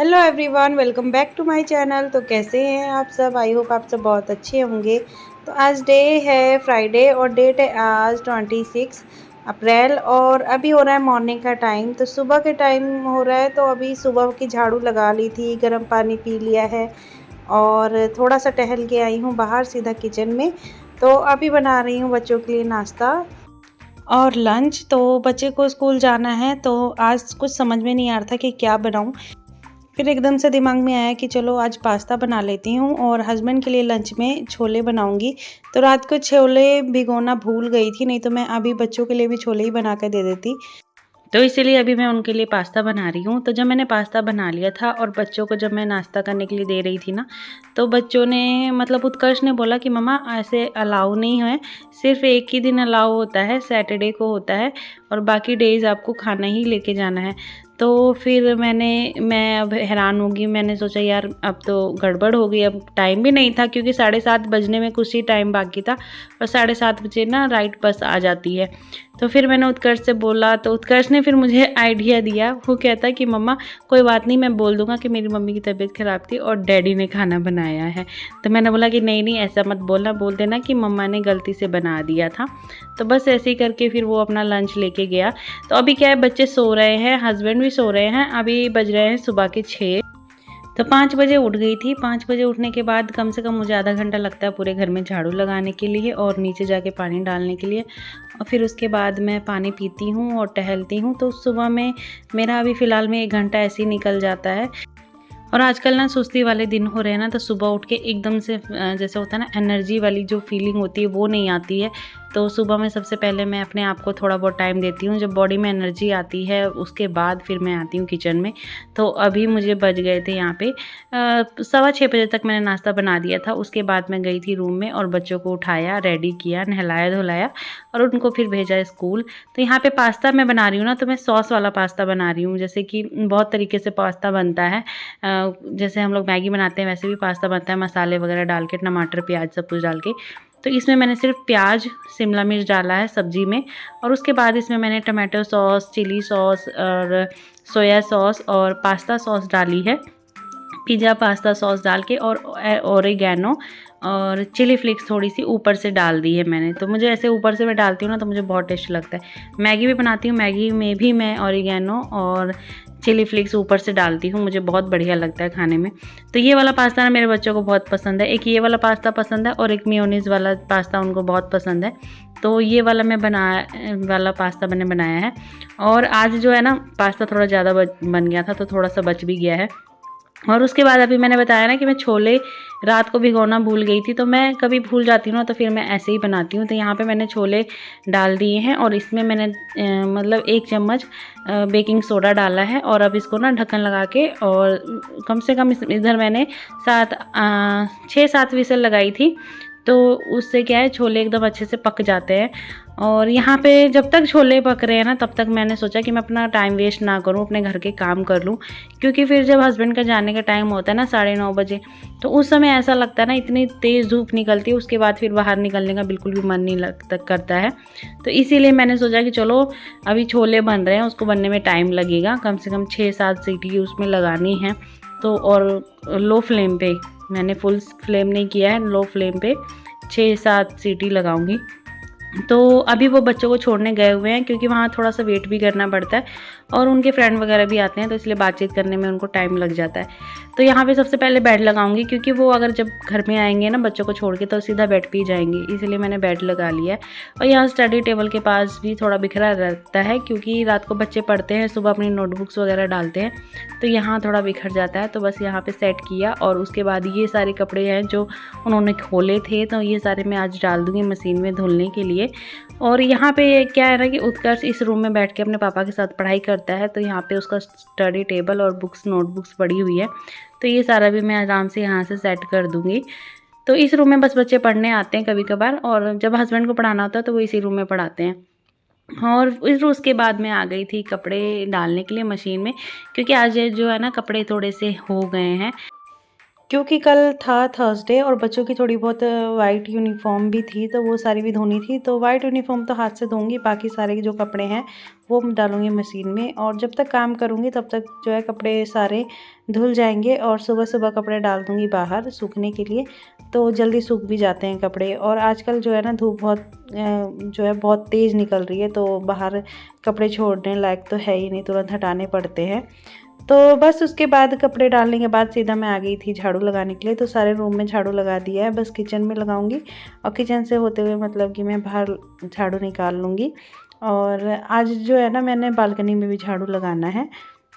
Hello everyone, welcome back to my channel. तो कैसे हैं आप सब? आई होप आप सब बहुत अच्छे होंगे। तो आज डे है फ्राइडे और डेट है आज 26 अप्रैल और अभी हो रहा है मॉर्निंग का टाइम। तो सुबह के टाइम हो रहा है, तो अभी सुबह की झाड़ू लगा ली थी, गर्म पानी पी लिया है और थोड़ा सा टहल के आई हूँ बाहर सीधा किचन में। तो अभी बना रही हूँ बच्चों के लिए नाश्ता और लंच। तो बच्चे को स्कूल जाना है, तो आज कुछ समझ में नहीं आ रहा था कि क्या बनाऊँ। फिर एकदम से दिमाग में आया कि चलो आज पास्ता बना लेती हूँ और हस्बैंड के लिए लंच में छोले बनाऊँगी। तो रात को छोले भिगोना भूल गई थी, नहीं तो मैं अभी बच्चों के लिए भी छोले ही बना कर दे देती। तो इसीलिए अभी मैं उनके लिए पास्ता बना रही हूँ। तो जब मैंने पास्ता बना लिया था और बच्चों को जब मैं नाश्ता करने के लिए दे रही थी ना, तो बच्चों ने मतलब उत्कर्ष ने बोला कि मम्मा ऐसे अलाउ नहीं है, सिर्फ एक ही दिन अलाउ होता है, सैटरडे को होता है और बाकी डेज़ आपको खाना ही लेके जाना है। तो फिर मैं अब हैरान होगी, मैंने सोचा यार अब तो गड़बड़ हो गई। अब टाइम भी नहीं था क्योंकि 7:30 बजने में कुछ ही टाइम बाकी था और 7:30 बजे ना राइट बस आ जाती है। तो फिर मैंने उत्कर्ष से बोला, तो उत्कर्ष ने फिर मुझे आइडिया दिया। वो कहता है कि मम्मा कोई बात नहीं, मैं बोल दूंगा कि मेरी मम्मी की तबीयत ख़राब थी और डैडी ने खाना बनाया है। तो मैंने बोला कि नहीं नहीं, ऐसा मत बोलना, बोल देना कि मम्मा ने गलती से बना दिया था। तो बस ऐसे ही करके फिर वो अपना लंच लेके गया। तो अभी क्या है, बच्चे सो रहे हैं, हस्बैंड भी सो रहे हैं। अभी बज रहे हैं सुबह के 6। तो 5 बजे उठ गई थी। 5 बजे उठने के बाद कम से कम मुझे आधा घंटा लगता है पूरे घर में झाड़ू लगाने के लिए और नीचे जाके पानी डालने के लिए। और फिर उसके बाद मैं पानी पीती हूँ और टहलती हूँ। तो सुबह में मेरा अभी फ़िलहाल में 1 घंटा ऐसे ही निकल जाता है। और आजकल ना सुस्ती वाले दिन हो रहे हैं ना, तो सुबह उठ के एकदम से जैसे होता है ना, एनर्जी वाली जो फीलिंग होती है वो नहीं आती है। तो सुबह में सबसे पहले मैं अपने आप को थोड़ा बहुत टाइम देती हूँ। जब बॉडी में एनर्जी आती है उसके बाद फिर मैं आती हूँ किचन में। तो अभी मुझे बज गए थे यहाँ पे 6:15 बजे तक मैंने नाश्ता बना दिया था। उसके बाद मैं गई थी रूम में और बच्चों को उठाया, रेडी किया, नहलाया धुलाया और उनको फिर भेजा स्कूल। तो यहाँ पे पास्ता मैं बना रही हूँ ना, तो मैं सॉस वाला पास्ता बना रही हूँ। जैसे कि बहुत तरीके से पास्ता बनता है, जैसे हम लोग मैगी बनाते हैं वैसे भी पास्ता बनता है, मसाले वगैरह डाल के, टमाटर प्याज सब कुछ डाल के। तो इसमें मैंने सिर्फ प्याज शिमला मिर्च डाला है सब्जी में और उसके बाद इसमें मैंने टमाटो सॉस, चिली सॉस और सोया सॉस और पास्ता सॉस डाली है, पिज़्ज़ा पास्ता सॉस डाल के, और ओरिगैनो और चिली फ्लेक्स थोड़ी सी ऊपर से डाल दी है मैंने। तो मुझे ऐसे ऊपर से मैं डालती हूँ ना, तो मुझे बहुत टेस्ट लगता है। मैगी भी बनाती हूँ, मैगी में भी मैं ओरिगैनो और चिली फ्लेक्स ऊपर से डालती हूँ, मुझे बहुत बढ़िया लगता है खाने में। तो ये वाला पास्ता ना मेरे बच्चों को बहुत पसंद है। एक ये वाला पास्ता पसंद है और एक मेयोनीज़ वाला पास्ता उनको बहुत पसंद है। तो ये वाला पास्ता मैंने बनाया है। और आज जो है ना, पास्ता थोड़ा ज़्यादा बन गया था, तो थोड़ा सा बच भी गया है। और उसके बाद अभी मैंने बताया ना कि मैं छोले रात को भिगोना भूल गई थी। तो मैं कभी भूल जाती हूँ ना, तो फिर मैं ऐसे ही बनाती हूँ। तो यहाँ पे मैंने छोले डाल दिए हैं और इसमें मैंने मतलब 1 चम्मच बेकिंग सोडा डाला है और अब इसको ना ढक्कन लगा के, और कम से कम इधर मैंने 6-7 विसल लगाई थी। तो उससे क्या है, छोले एकदम अच्छे से पक जाते हैं। और यहाँ पे जब तक छोले पक रहे हैं ना, तब तक मैंने सोचा कि मैं अपना टाइम वेस्ट ना करूँ, अपने घर के काम कर लूँ। क्योंकि फिर जब हस्बैंड का जाने का टाइम होता है ना 9:30 बजे, तो उस समय ऐसा लगता है ना, इतनी तेज़ धूप निकलती है, उसके बाद फिर बाहर निकलने का बिल्कुल भी मन नहीं करता है। तो इसीलिए मैंने सोचा कि चलो अभी छोले बन रहे हैं, उसको बनने में टाइम लगेगा, कम से कम 6-7 सीटी उसमें लगानी है। तो और लो फ्लेम पे, मैंने फुल फ्लेम नहीं किया है, लो फ्लेम पे 6-7 सीटी लगाऊंगी। तो अभी वो बच्चों को छोड़ने गए हुए हैं, क्योंकि वहाँ थोड़ा सा वेट भी करना पड़ता है और उनके फ्रेंड वगैरह भी आते हैं, तो इसलिए बातचीत करने में उनको टाइम लग जाता है। तो यहाँ पे सबसे पहले बेड लगाऊंगी, क्योंकि वो अगर जब घर में आएंगे ना बच्चों को छोड़ के, तो सीधा बेड पे ही जाएंगे, इसलिए मैंने बेड लगा लिया है। और यहाँ स्टडी टेबल के पास भी थोड़ा बिखरा रहता है, क्योंकि रात को बच्चे पढ़ते हैं, सुबह अपनी नोटबुक्स वगैरह डालते हैं, तो यहाँ थोड़ा बिखर जाता है। तो बस यहाँ पर सेट किया और उसके बाद ये सारे कपड़े हैं जो उन्होंने खोले थे, तो ये सारे मैं आज डाल दूँगी मशीन में धुलने के लिए। और यहाँ पे क्या है ना कि उत्कर्ष इस रूम में बैठ के अपने पापा के साथ पढ़ाई करता है, तो यहाँ पे उसका स्टडी टेबल और नोटबुक्स पड़ी हुई है, तो ये सारा भी मैं आराम से यहाँ से सेट कर दूँगी। तो इस रूम में बस बच्चे पढ़ने आते हैं कभी कभार, और जब हस्बैंड को पढ़ाना होता है तो वो इसी रूम में पढ़ाते हैं। और फिर उसके बाद मैं आ गई थी कपड़े डालने के लिए मशीन में, क्योंकि आज जो है ना कपड़े थोड़े से हो गए हैं। क्योंकि कल था थर्सडे और बच्चों की थोड़ी बहुत वाइट यूनिफॉर्म भी थी, तो वो सारी भी धोनी थी। तो वाइट यूनिफॉर्म तो हाथ से धोंगी, बाकी सारे जो कपड़े हैं वो डालूँगी मशीन में। और जब तक काम करूँगी तब तक जो है कपड़े सारे धुल जाएंगे और सुबह सुबह कपड़े डाल दूँगी बाहर सूखने के लिए, तो जल्दी सूख भी जाते हैं कपड़े। और आजकल जो है ना धूप जो है बहुत तेज़ निकल रही है, तो बाहर कपड़े छोड़ने लायक तो है ही नहीं, तुरंत हटाने पड़ते हैं। तो बस उसके बाद कपड़े डालने के बाद सीधा मैं आ गई थी झाड़ू लगाने के लिए। तो सारे रूम में झाड़ू लगा दिया है, बस किचन में लगाऊंगी और किचन से होते हुए मतलब कि मैं बाहर झाड़ू निकाल लूँगी। और आज जो है ना मैंने बालकनी में भी झाड़ू लगाना है,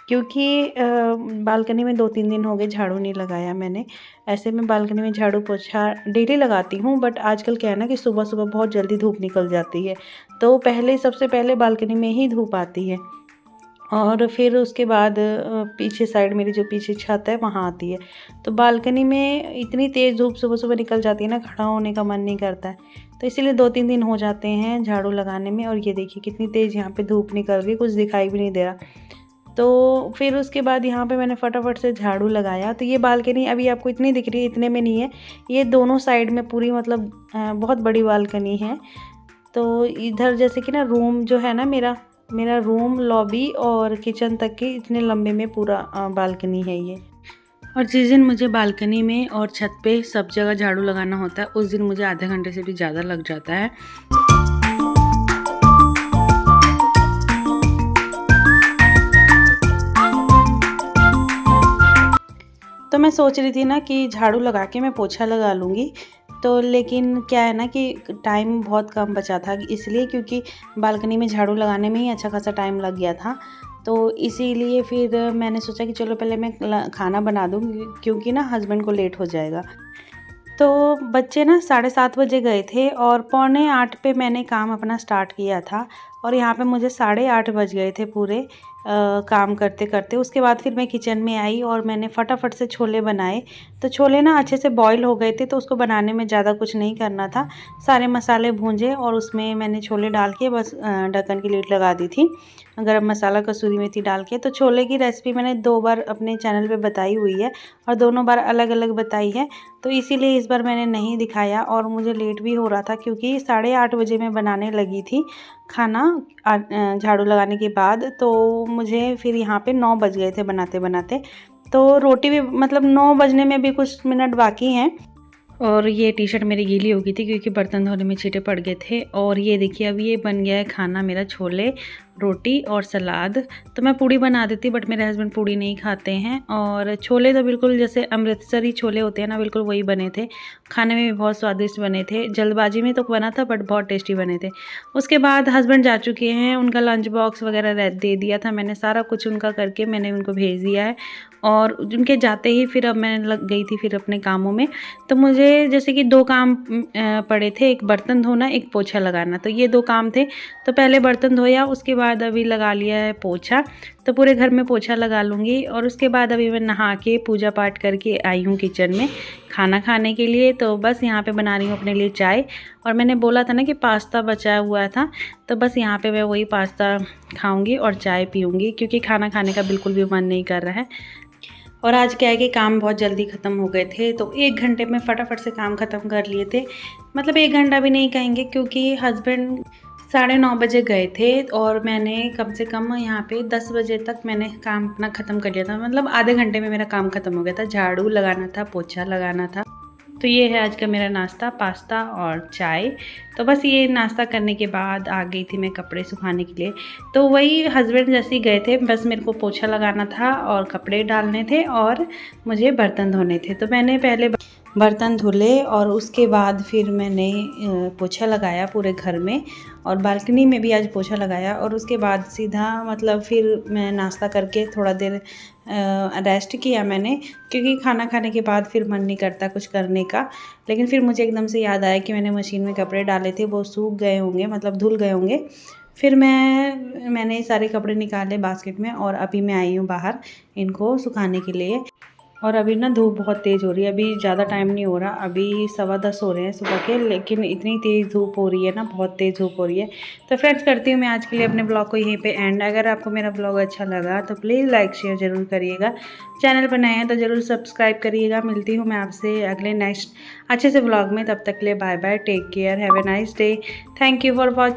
क्योंकि बालकनी में 2-3 दिन हो गए झाड़ू नहीं लगाया मैंने। ऐसे में बालकनी में झाड़ू पोछा डेली लगाती हूँ, बट आजकल क्या है ना कि सुबह सुबह बहुत जल्दी धूप निकल जाती है, तो सबसे पहले बालकनी में ही धूप आती है और फिर उसके बाद पीछे साइड मेरी जो पीछे छत है वहाँ आती है। तो बालकनी में इतनी तेज़ धूप सुबह सुबह निकल जाती है ना, खड़ा होने का मन नहीं करता है। तो इसीलिए 2-3 दिन हो जाते हैं झाड़ू लगाने में। और ये देखिए कितनी तेज़ यहाँ पे धूप निकल रही है, कुछ दिखाई भी नहीं दे रहा। तो फिर उसके बाद यहाँ पे मैंने फटाफट से झाड़ू लगाया। तो ये बालकनी अभी आपको इतनी दिख रही है, इतने में नहीं है, ये दोनों साइड में पूरी मतलब बहुत बड़ी बालकनी है। तो इधर जैसे कि ना रूम जो है ना मेरा रूम, लॉबी और किचन तक की इतने लंबे में पूरा बालकनी है ये। और जिस दिन मुझे बालकनी में और छत पे सब जगह झाड़ू लगाना होता है, उस दिन मुझे आधे घंटे से भी ज़्यादा लग जाता है। तो मैं सोच रही थी ना कि झाड़ू लगा के मैं पोछा लगा लूँगी, तो लेकिन क्या है ना कि टाइम बहुत कम बचा था, इसलिए क्योंकि बालकनी में झाड़ू लगाने में ही अच्छा खासा टाइम लग गया था। तो इसीलिए फिर मैंने सोचा कि चलो पहले मैं खाना बना दूँ, क्योंकि ना हस्बैंड को लेट हो जाएगा। तो बच्चे ना 7:30 बजे गए थे और 7:45 पे मैंने काम अपना स्टार्ट किया था, और यहाँ पे मुझे 8:30 बज गए थे पूरे काम करते करते। उसके बाद फिर मैं किचन में आई और मैंने फटाफट से छोले बनाए। तो छोले ना अच्छे से बॉईल हो गए थे, तो उसको बनाने में ज़्यादा कुछ नहीं करना था। सारे मसाले भूंजे और उसमें मैंने छोले डाल के बस ढक्कन की लीड लगा दी थी, गरम मसाला कसूरी मेथी डाल के। तो छोले की रेसिपी मैंने 2 बार अपने चैनल पे बताई हुई है और दोनों बार अलग अलग बताई है, तो इसीलिए इस बार मैंने नहीं दिखाया। और मुझे लेट भी हो रहा था, क्योंकि 8:30 बजे मैं बनाने लगी थी खाना झाड़ू लगाने के बाद। तो मुझे फिर यहाँ पे 9 बज गए थे बनाते बनाते। तो रोटी भी मतलब 9 बजने में भी कुछ मिनट बाकी हैं। और ये टी शर्ट मेरी गीली हो गई थी क्योंकि बर्तन धोने में छींटे पड़ गए थे। और ये देखिए अब ये बन गया है खाना मेरा, छोले, रोटी और सलाद। तो मैं पूड़ी बना देती, बट मेरे हस्बैंड पूड़ी नहीं खाते हैं। और छोले तो बिल्कुल जैसे अमृतसरी छोले होते हैं ना, बिल्कुल वही बने थे। खाने में भी बहुत स्वादिष्ट बने थे, जल्दबाजी में तो बना था बट बहुत टेस्टी बने थे। उसके बाद हस्बैंड जा चुके हैं, उनका लंच बॉक्स वगैरह दे दिया था मैंने, सारा कुछ उनका करके मैंने उनको भेज दिया है। और उनके जाते ही फिर अब मैं लग गई थी फिर अपने कामों में। तो मुझे जैसे कि 2 काम पड़े थे, एक बर्तन धोना, एक पोछा लगाना। तो ये 2 काम थे। तो पहले बर्तन धोया, उसके बाद अभी लगा लिया है पोछा। तो पूरे घर में पोछा लगा लूँगी। और उसके बाद अभी मैं नहा के पूजा पाठ करके आई हूँ किचन में खाना खाने के लिए। तो बस यहाँ पे बना रही हूँ अपने लिए चाय। और मैंने बोला था ना कि पास्ता बचा हुआ था, तो बस यहाँ पे मैं वही पास्ता खाऊँगी और चाय पीऊँगी, क्योंकि खाना खाने का बिल्कुल भी मन नहीं कर रहा है। और आज क्या है कि काम बहुत जल्दी ख़त्म हो गए थे, तो 1 घंटे में फटाफट से काम ख़त्म कर लिए थे। मतलब 1 घंटा भी नहीं कहेंगे, क्योंकि हस्बैंड 9:30 बजे गए थे और मैंने कम से कम यहाँ पे 10 बजे तक मैंने काम अपना ख़त्म कर लिया था। मतलब आधे घंटे में मेरा काम ख़त्म हो गया था। झाड़ू लगाना था, पोछा लगाना था। तो ये है आज का मेरा नाश्ता, पास्ता और चाय। तो बस ये नाश्ता करने के बाद आ गई थी मैं कपड़े सुखाने के लिए। तो वही हस्बैंड जैसे ही गए थे, बस मेरे को पोछा लगाना था और कपड़े डालने थे और मुझे बर्तन धोने थे। तो मैंने पहले बर्तन धुले और उसके बाद फिर मैंने पोछा लगाया पूरे घर में, और बालकनी में भी आज पोछा लगाया। और उसके बाद सीधा मतलब फिर मैं नाश्ता करके थोड़ा देर रेस्ट किया मैंने, क्योंकि खाना खाने के बाद फिर मन नहीं करता कुछ करने का। लेकिन फिर मुझे एकदम से याद आया कि मैंने मशीन में कपड़े डाले थे, वो सूख गए होंगे, मतलब धुल गए होंगे। फिर मैंने सारे कपड़े निकाले बास्केट में और अभी मैं आई हूँ बाहर इनको सुखाने के लिए। और अभी ना धूप बहुत तेज़ हो रही है, अभी ज़्यादा टाइम नहीं हो रहा, अभी 10:15 हो रहे हैं सुबह के, लेकिन इतनी तेज़ धूप हो रही है ना, बहुत तेज़ धूप हो रही है। तो फ्रेंड्स करती हूँ मैं आज के लिए अपने ब्लॉग को यहीं पे एंड। अगर आपको मेरा ब्लॉग अच्छा लगा तो प्लीज़ लाइक शेयर ज़रूर करिएगा। चैनल पर नए हैं तो ज़रूर सब्सक्राइब करिएगा। मिलती हूँ मैं आपसे अगले नेक्स्ट अच्छे से ब्लॉग में, तब तक के लिए bye bye, take care, have a nice day, thank you for watching.